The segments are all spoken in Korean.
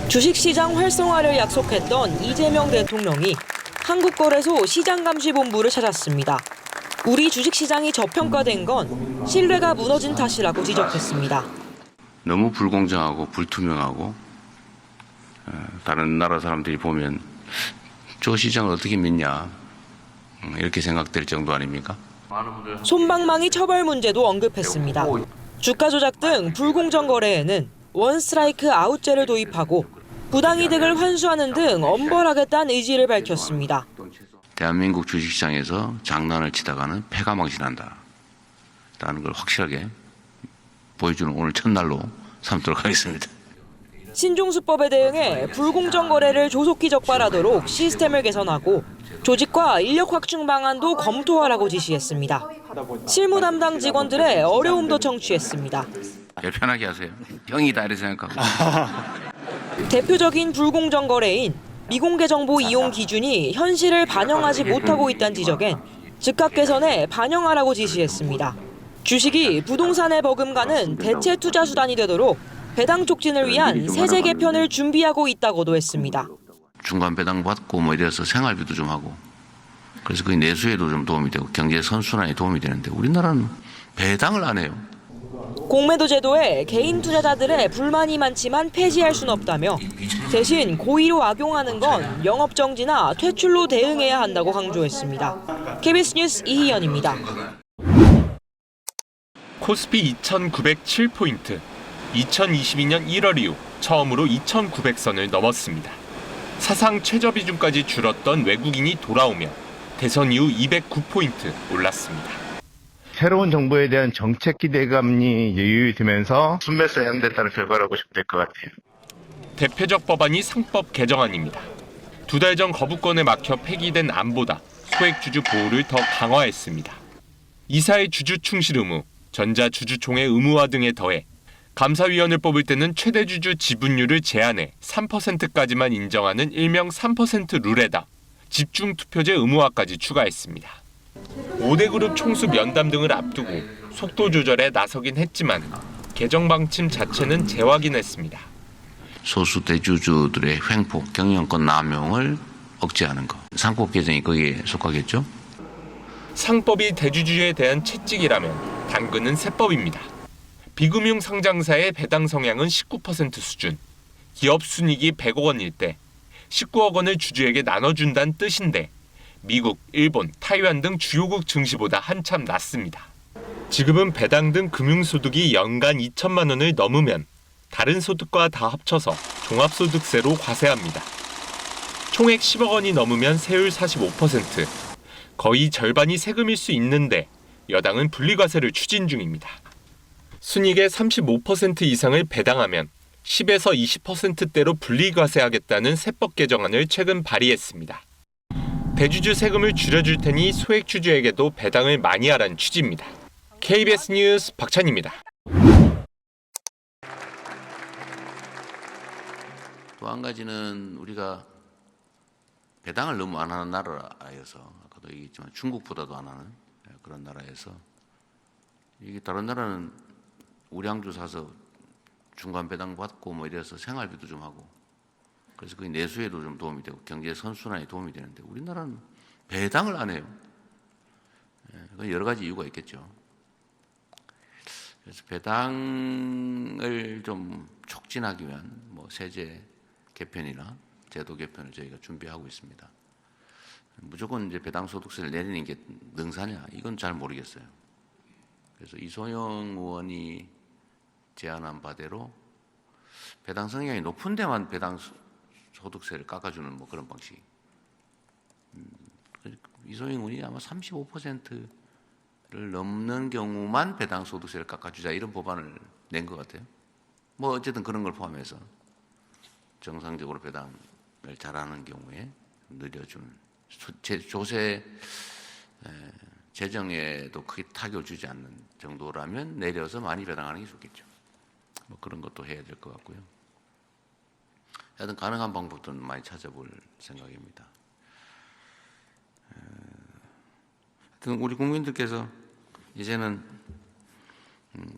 주식시장 활성화를 약속했던 이재명 대통령이 한국거래소 시장감시본부를 찾았습니다. 우리 주식시장이 저평가된 건 신뢰가 무너진 탓이라고 지적했습니다. 너무 불공정하고 불투명하고 다른 나라 사람들이 보면 저 시장을 어떻게 믿냐 이렇게 생각될 정도 아닙니까? 솜방망이 처벌 문제도 언급했습니다. 주가 조작 등 불공정 거래에는 원스트라이크 아웃제를 도입하고 부당이득을 환수하는 등 엄벌하겠다는 의지를 밝혔습니다. 대한민국 주식시장에서 장난을 치다가는 패가 망신한다 라는 걸 확실하게 보여주는 오늘 첫날로 삼도록 하겠습니다. 신종수법에 대응해 불공정 거래를 조속히 적발하도록 시스템을 개선하고 조직과 인력 확충 방안도 검토하라고 지시했습니다. 실무 담당 직원들의 어려움도 청취했습니다. 편하게 하세요. 형이다 이렇게 생각하고. 대표적인 불공정 거래인 미공개 정보 이용 기준이 현실을 반영하지 못하고 있다는 지적엔 즉각 개선에 반영하라고 지시했습니다. 주식이 부동산에 버금가는 대체 투자 수단이 되도록 배당 촉진을 위한 세제 개편을 준비하고 있다고도 했습니다. 중간 배당 받고 뭐 이래서 생활비도 좀 하고 그래서 그 내수에도 좀 도움이 되고 경제 선순환에 도움이 되는데 우리나라는 배당을 안 해요. 공매도 제도에 개인 투자자들의 불만이 많지만 폐지할 수는 없다며 대신 고의로 악용하는 건 영업 정지나 퇴출로 대응해야 한다고 강조했습니다. KBS 뉴스 이희연입니다. 코스피 2,907포인트, 2022년 1월 이후 처음으로 2,900선을 넘었습니다. 사상 최저 비중까지 줄었던 외국인이 돌아오며 대선 이후 209포인트 올랐습니다. 새로운 정부에 대한 정책 기대감이 유유되면서 순매수 해양됐다는 결과라고 보시면 될 것 같아요. 대표적 법안이 상법 개정안입니다. 2달 전 거부권에 막혀 폐기된 안보다 소액주주 보호를 더 강화했습니다. 이사의 주주 충실 의무, 전자주주총회 의무화 등에 더해 감사위원을 뽑을 때는 최대 주주 지분율을 제한해 3%까지만 인정하는 일명 3% 룰에다 집중투표제 의무화까지 추가했습니다. 5대 그룹 총수 면담 등을 앞두고 속도 조절에 나서긴 했지만 개정 방침 자체는 재확인했습니다. 소수 대주주들의 횡포, 경영권 남용을 억제하는 것. 상법 개정이 거기에 속하겠죠? 상법이 대주주에 대한 채찍이라면 당근은 세법입니다. 비금융 상장사의 배당 성향은 19% 수준, 기업 순이익이 100억 원일 때 19억 원을 주주에게 나눠준다는 뜻인데 미국, 일본, 타이완 등 주요국 증시보다 한참 낮습니다. 지급은 배당 등 금융소득이 연간 2천만 원을 넘으면 다른 소득과 다 합쳐서 종합소득세로 과세합니다. 총액 10억 원이 넘으면 세율 45%, 거의 절반이 세금일 수 있는데 여당은 분리과세를 추진 중입니다. 순이익의 35% 이상을 배당하면 10에서 20%대로 분리과세하겠다는 세법 개정안을 최근 발의했습니다. 대주주 세금을 줄여줄 테니 소액주주에게도 배당을 많이 하라는 취지입니다. KBS 뉴스 박찬입니다. 또 한 가지는 우리가 배당을 너무 안 하는 나라여서 아까도 얘기했지만 중국보다도 안 하는 그런 나라에서 이게 다른 나라는 우량주 사서 중간 배당 받고 뭐 이래서 생활비도 좀 하고 그래서 그 내수에도 좀 도움이 되고 경제 선순환에 도움이 되는데 우리나라는 배당을 안 해요. 여러 가지 이유가 있겠죠. 그래서 배당을 좀 촉진하기 위한 뭐 세제 개편이나 제도 개편을 저희가 준비하고 있습니다. 무조건 이제 배당 소득세를 내리는 게 능사냐? 이건 잘 모르겠어요. 그래서 이소영 의원이 제안한 바대로 배당 성향이 높은 데만 배당 소득세를 깎아주는 뭐 그런 방식. 이소영 의원이 아마 35%를 넘는 경우만 배당 소득세를 깎아주자 이런 법안을 낸 것 같아요. 뭐 어쨌든 그런 걸 포함해서 정상적으로 배당을 잘하는 경우에 늘려주는 조세 재정에도 크게 타격을 주지 않는 정도라면 내려서 많이 배당하는 게 좋겠죠. 뭐 그런 것도 해야 될 것 같고요. 하여튼 가능한 방법들은 많이 찾아볼 생각입니다. 하여튼 우리 국민들께서 이제는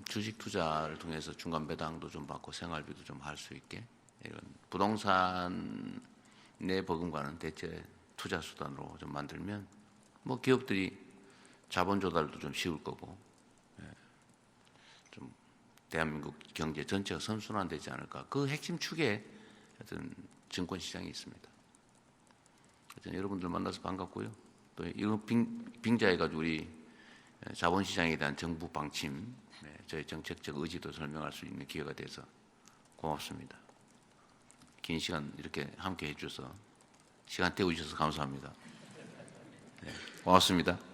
주식 투자를 통해서 중간 배당도 좀 받고 생활비도 좀 할 수 있게 이런 부동산 내 버금가는 대체 투자 수단으로 좀 만들면 뭐 기업들이 자본 조달도 좀 쉬울 거고 좀 대한민국 경제 전체가 선순환되지 않을까. 그 핵심 축에 어떤 증권 시장이 있습니다. 하여튼 여러분들 만나서 반갑고요. 또 이거 빙자해가지고 우리 자본시장에 대한 정부 방침, 저희 정책적 의지도 설명할 수 있는 기회가 돼서 고맙습니다. 긴 시간 이렇게 함께 해주셔서 시간 때워주셔서 감사합니다. 고맙습니다.